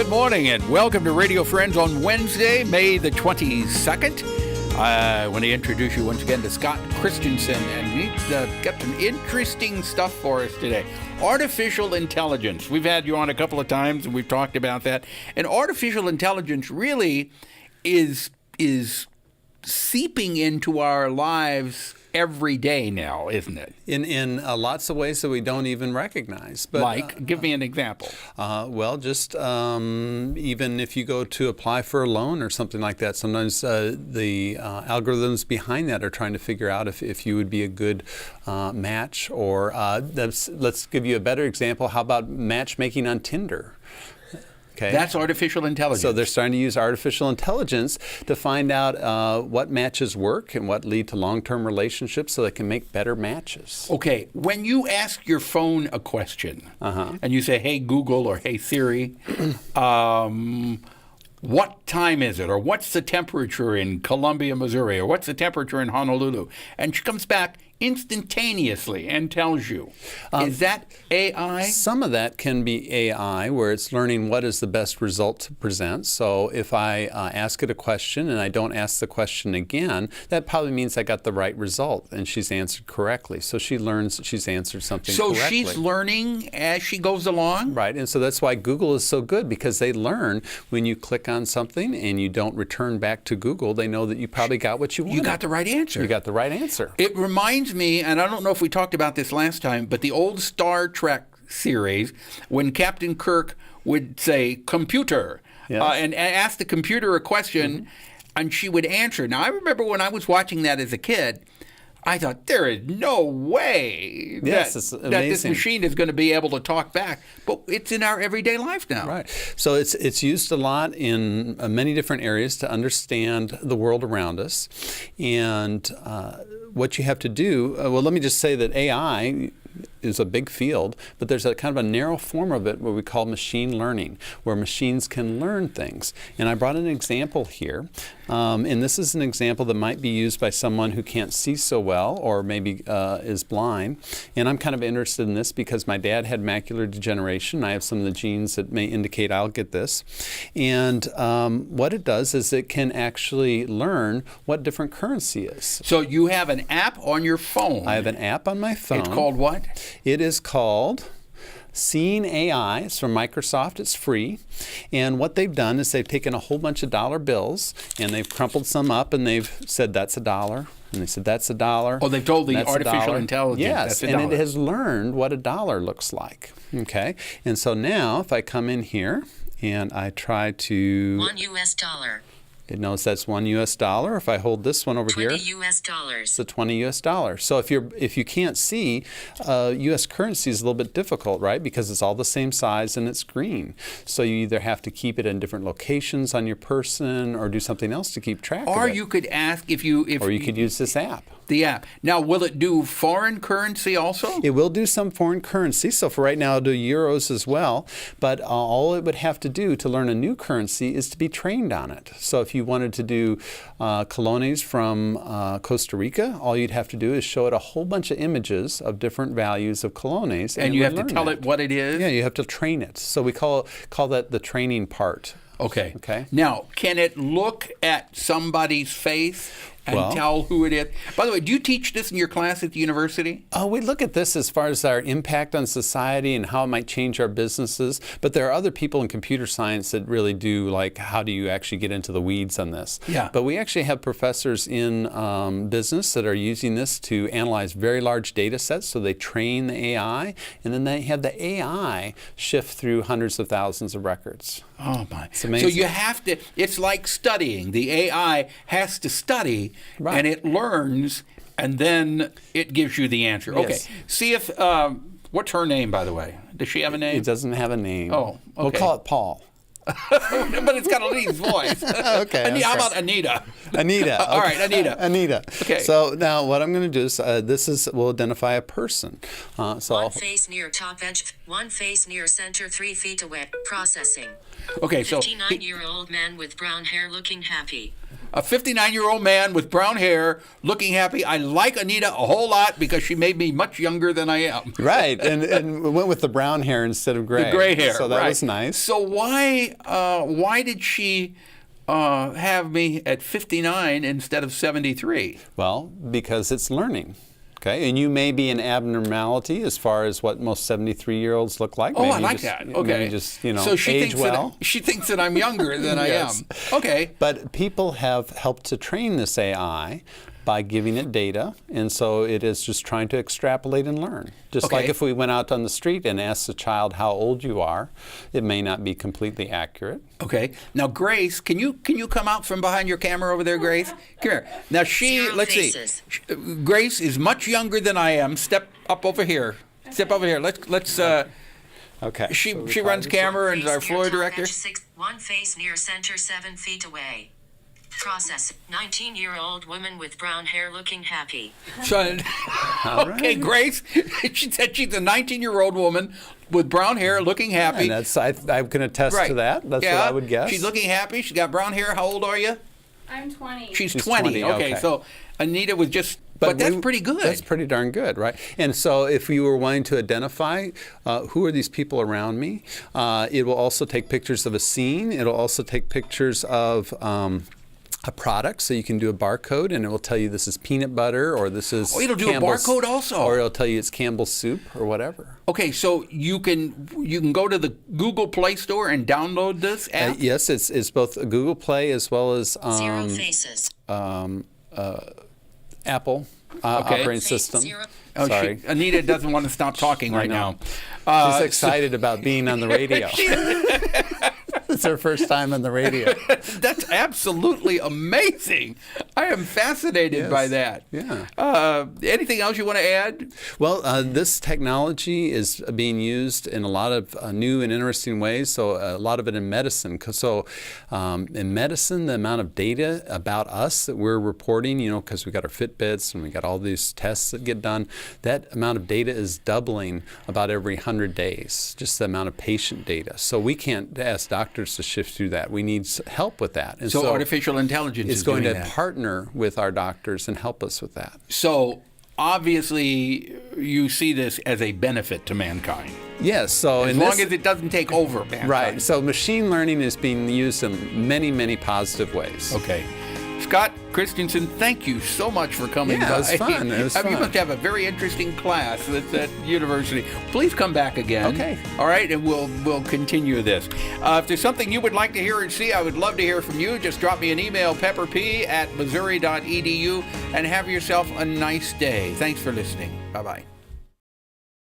Good morning and welcome to Radio Friends on Wednesday, May the 22nd. I want to introduce you once again to Scott Christianson, and we've got some interesting stuff for us today. Artificial intelligence. We've had you on a couple of times and we've talked about that. And artificial intelligence really is seeping into our lives every day now, isn't it? In lots of ways that we don't even recognize. But, give me an example. Just even if you go to apply for a loan or something like that, sometimes the algorithms behind that are trying to figure out if you would be a good match. Or let's give you a better example. How about matchmaking on Tinder? Okay. That's artificial intelligence. So they're starting to use artificial intelligence to find out what matches work and what lead to long-term relationships so they can make better matches. Okay, when you ask your phone a question and you say, hey, Google or hey, Siri, what time is it? Or what's the temperature in Columbia, Missouri? Or what's the temperature in Honolulu? And she comes back instantaneously and tells you. Is that AI? Some of that can be AI, where it's learning what is the best result to present. So if I ask it a question and I don't ask the question again, that probably means I got the right result and she's answered correctly. So she learns that she's answered something correctly. So she's learning as she goes along? Right, and so that's why Google is so good, because they learn when you click on something and you don't return back to Google, they know that you probably got what you wanted. You got the right answer. You got the right answer. It reminds me, and I don't know if we talked about this last time, but the old Star Trek series, when Captain Kirk would say, computer, and ask the computer a question, and she would answer. Now, I remember when I was watching that as a kid, I thought, there is no way that this machine is going to be able to talk back. But it's in our everyday life now. Right. So it's used a lot in many different areas to understand the world around us. And what you have to do, well, let me just say that AI is a big field, but there's a kind of a narrow form of it what we call machine learning, where machines can learn things. And I brought an example here, and this is an example that might be used by someone who can't see so well or maybe is blind. And I'm kind of interested in this because my dad had macular degeneration. I have some of the genes that may indicate I'll get this. And what it does is it can actually learn what different currency is. So you have an app on your phone. I have an app on my phone. It's called what? It is called Seeing AI. It's from Microsoft. It's free. And what they've done is they've taken a whole bunch of dollar bills and they've crumpled some up and they've said that's $1. And they said that's $1. Oh, they've told the artificial intelligence yes, that's $1. And it has learned what $1 looks like. Okay. And so now if I come in here and I try to $1. It knows that's $1. If I hold this one over here, $20. It's a $20. So if you can't see, U.S. currency is a little bit difficult, right? Because it's all the same size and it's green. So you either have to keep it in different locations on your person, or do something else to keep track of it. Or you could ask or you could use this app. The app. Now, will it do foreign currency also? It will do some foreign currency. So for right now, it'll do euros as well. But all it would have to do to learn a new currency is to be trained on it. So if you wanted to do colones from Costa Rica, all you'd have to do is show it a whole bunch of images of different values of colones. And you have to tell it what it is? Yeah, you have to train it. So we call that the training part. Okay. Now, can it look at somebody's face and tell who it is? By the way, do you teach this in your class at the university? We look at this as far as our impact on society and how it might change our businesses. But there are other people in computer science that really do, like, how do you actually get into the weeds on this? Yeah. But we actually have professors in business that are using this to analyze very large data sets. So they train the AI, and then they have the AI shift through hundreds of thousands of records. Oh, my. It's amazing. So you have to, it's like studying. The AI has to study, and it learns, and then it gives you the answer. Yes. Okay. See if, what's her name, by the way? Does she have a name? It doesn't have a name. Oh, okay. We'll call it Paul. But it's got a lead's voice. Okay. How about Anita? Anita. Okay. All right, Anita. Anita. Okay. So now what I'm going to do is, we'll identify a person. One face near top edge, one face near center, 3 feet away. Processing. Okay, so 59-year-old man with brown hair looking happy. a 59-year-old man with brown hair looking happy. I like Anita a whole lot because she made me much younger than I am. Right, and we went with the brown hair instead of gray. The gray hair, so that right. was nice. So why did she have me at 59 instead of 73? Well, because it's learning. Okay, and you may be an abnormality as far as what most 73-year-olds look like. Oh, maybe I like just, that. Maybe Okay. just, so she age thinks well. that she thinks that I'm younger than I Yes. am. Okay. But people have helped to train this AI by giving it data, and so it is just trying to extrapolate and learn. Just like Okay. if we went out on the street and asked a child how old you are, it may not be completely accurate. Okay. Now, Grace, can you come out from behind your camera over there, Grace? Come here. Now, let's faces. see. Grace is much younger than I am. Step up over here. Step over here. Let's. Okay. She so she runs camera and is our Face floor near top director. edge, one face near center 7 feet away. Process. 19-year-old woman with brown hair looking happy. So, okay, Grace. She said she's a 19-year-old woman with brown hair, looking happy. And I can attest Right. to that. That's Yeah. what I would guess. She's looking happy. She's got brown hair. How old are you? I'm 20. She's She's 20. 20, Okay, okay. so Anita was just. But that's pretty good. That's pretty darn good, right? And so if you were wanting to identify who are these people around me, it will also take pictures of a scene. It'll also take pictures of a product, so you can do a barcode, and it will tell you this is peanut butter, or this is it'll do Campbell's, a barcode also. or it'll tell you it's Campbell's soup, or whatever. Okay, so you can go to the Google Play Store and download this app. Yes, it's both a Google Play as well as 0 faces. Apple Okay. operating Face system. 0. Oh, Sorry. Anita doesn't want to stop talking right know. now. She's excited about being on the radio. It's her first time on the radio. That's absolutely amazing. I am fascinated Yes. by that. Yeah. Anything else you want to add? Well, this technology is being used in a lot of new and interesting ways. So a lot of it in medicine. So in medicine, the amount of data about us that we're reporting, because we got our Fitbits and we got all these tests that get done, that amount of data is doubling about every 100 days. Just the amount of patient data. So we can't ask doctors to shift through that. We need help with that. And So artificial intelligence is is going doing to that. partner with our doctors and help us with that. So obviously, you see this as a benefit to mankind, Yes. So as long as it doesn't take over mankind. right. So machine learning is being used in many, many positive ways. Okay. Scott Christianson, thank you so much for coming Yeah, by. it was fun. It was You fun. must have a very interesting class at university. Please come back again. Okay. All right, and we'll continue this. If there's something you would like to hear and see, I would love to hear from you. Just drop me an email, pepperp@missouri.edu, and have yourself a nice day. Thanks for listening. Bye-bye.